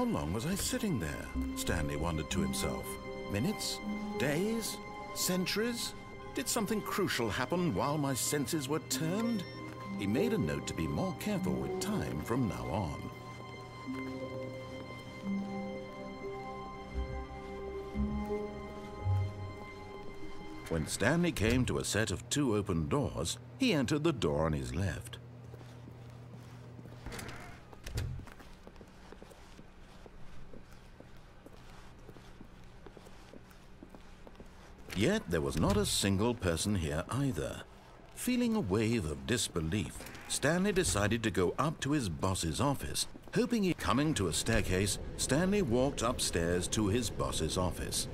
How long was I sitting there? Stanley wondered to himself. Minutes? Days? Centuries? Did something crucial happen while my senses were turned? He made a note to be more careful with time from now on. When Stanley came to a set of 2 open doors, he entered the door on his left. Yet there was not a single person here either. Feeling a wave of disbelief, Stanley decided to go up to his boss's office. Hoping he coming to a staircase, Stanley walked upstairs to his boss's office.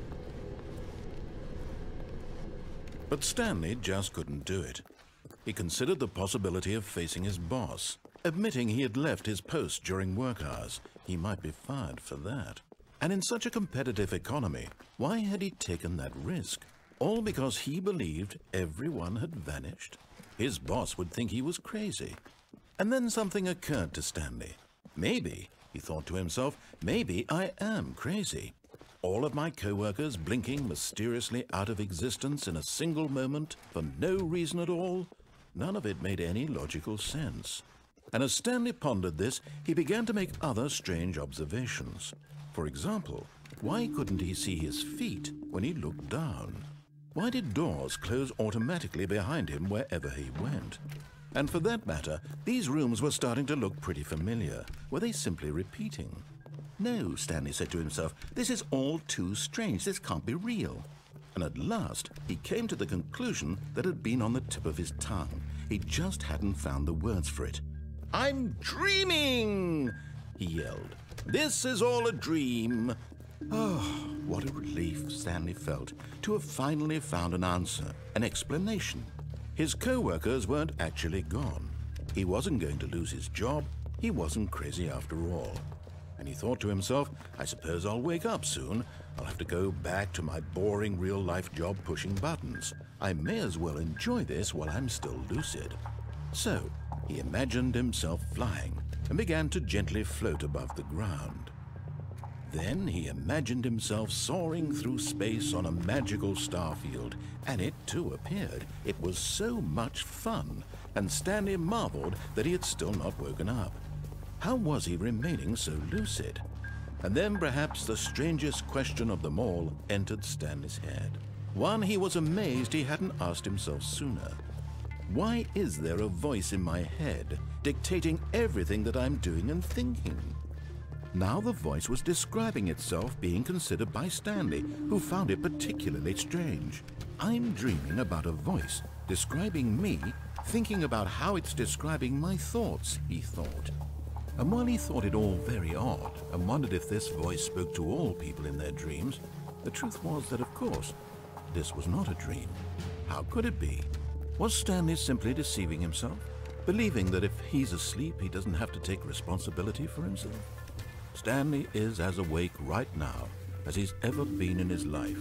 But Stanley just couldn't do it. He considered the possibility of facing his boss. Admitting he had left his post during work hours, he might be fired for that. And in such a competitive economy, why had he taken that risk? All because he believed everyone had vanished? His boss would think he was crazy. And then something occurred to Stanley. Maybe, he thought to himself, maybe I am crazy. All of my co-workers blinking mysteriously out of existence in a single moment for no reason at all? None of it made any logical sense. And as Stanley pondered this, he began to make other strange observations. For example, why couldn't he see his feet when he looked down? Why did doors close automatically behind him wherever he went? And for that matter, these rooms were starting to look pretty familiar. Were they simply repeating? No, Stanley said to himself, this is all too strange. This can't be real. And at last, he came to the conclusion that had been on the tip of his tongue. He just hadn't found the words for it. "I'm dreaming!" he yelled. "This is all a dream." Oh, what a relief Stanley felt to have finally found an answer, an explanation. His co-workers weren't actually gone. He wasn't going to lose his job. He wasn't crazy after all. And he thought to himself, I suppose I'll wake up soon. I'll have to go back to my boring real-life job pushing buttons. I may as well enjoy this while I'm still lucid. So he imagined himself flying and began to gently float above the ground. Then he imagined himself soaring through space on a magical starfield, and it too appeared. It was so much fun, and Stanley marveled that he had still not woken up. How was he remaining so lucid? And then perhaps the strangest question of them all entered Stanley's head. One he was amazed he hadn't asked himself sooner. Why is there a voice in my head dictating everything that I'm doing and thinking? Now the voice was describing itself being considered by Stanley, who found it particularly strange. I'm dreaming about a voice describing me, thinking about how it's describing my thoughts, he thought. And while he thought it all very odd and wondered if this voice spoke to all people in their dreams, the truth was that, of course, this was not a dream. How could it be? Was Stanley simply deceiving himself, believing that if he's asleep, he doesn't have to take responsibility for himself? Stanley is as awake right now as he's ever been in his life.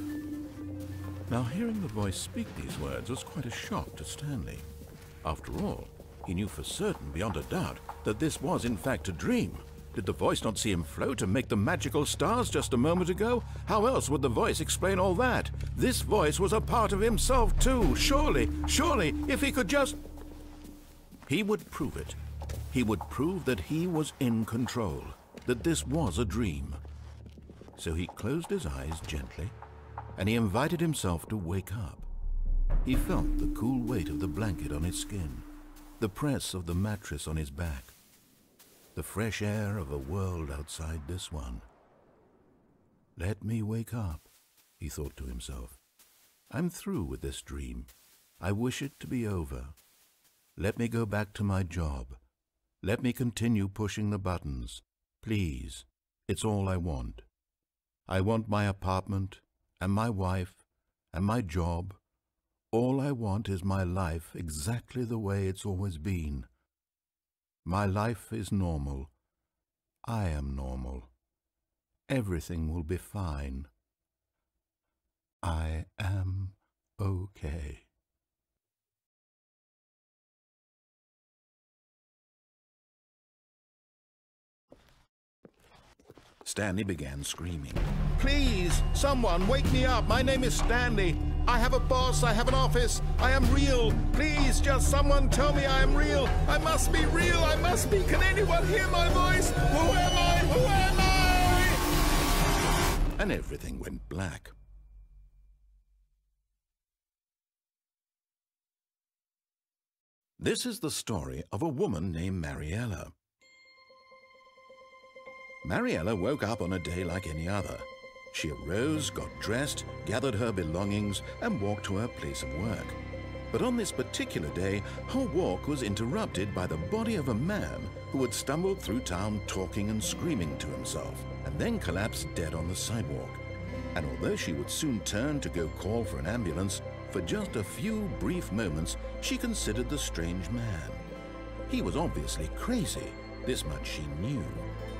Now, hearing the voice speak these words was quite a shock to Stanley. After all, he knew for certain, beyond a doubt, that this was in fact a dream. Did the voice not see him float and make the magical stars just a moment ago? How else would the voice explain all that? This voice was a part of himself too. Surely, if he could just... He would prove it. He would prove that he was in control, that this was a dream. So he closed his eyes gently, and he invited himself to wake up. He felt the cool weight of the blanket on his skin, the press of the mattress on his back, the fresh air of a world outside this one. Let me wake up, he thought to himself. I'm through with this dream. I wish it to be over. Let me go back to my job. Let me continue pushing the buttons. Please, it's all I want. I want my apartment, and my wife, and my job. All I want is my life exactly the way it's always been. My life is normal. I am normal. Everything will be fine. I am okay. Stanley began screaming. "Please, someone, wake me up. My name is Stanley. I have a boss. I have an office. I am real. Please, just someone tell me I am real. I must be real. I must be. Can anyone hear my voice? Who am I? Who am I?" And everything went black. This is the story of a woman named Mariella. Mariella woke up on a day like any other. She arose, got dressed, gathered her belongings, and walked to her place of work. But on this particular day, her walk was interrupted by the body of a man who had stumbled through town talking and screaming to himself, and then collapsed dead on the sidewalk. And although she would soon turn to go call for an ambulance, for just a few brief moments, she considered the strange man. He was obviously crazy. This much she knew.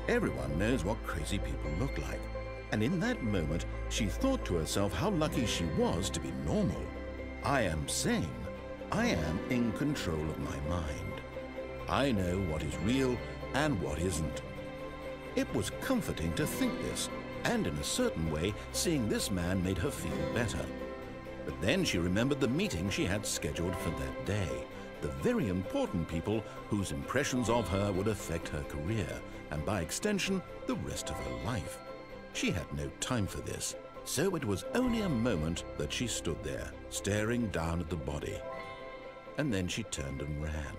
Everyone knows what crazy people look like. And in that moment, she thought to herself how lucky she was to be normal. I am sane. I am in control of my mind. I know what is real and what isn't. It was comforting to think this, and in a certain way, seeing this man made her feel better. But then she remembered the meeting she had scheduled for that day, the very important people whose impressions of her would affect her career, and by extension, the rest of her life. She had no time for this, so it was only a moment that she stood there, staring down at the body. And then she turned and ran.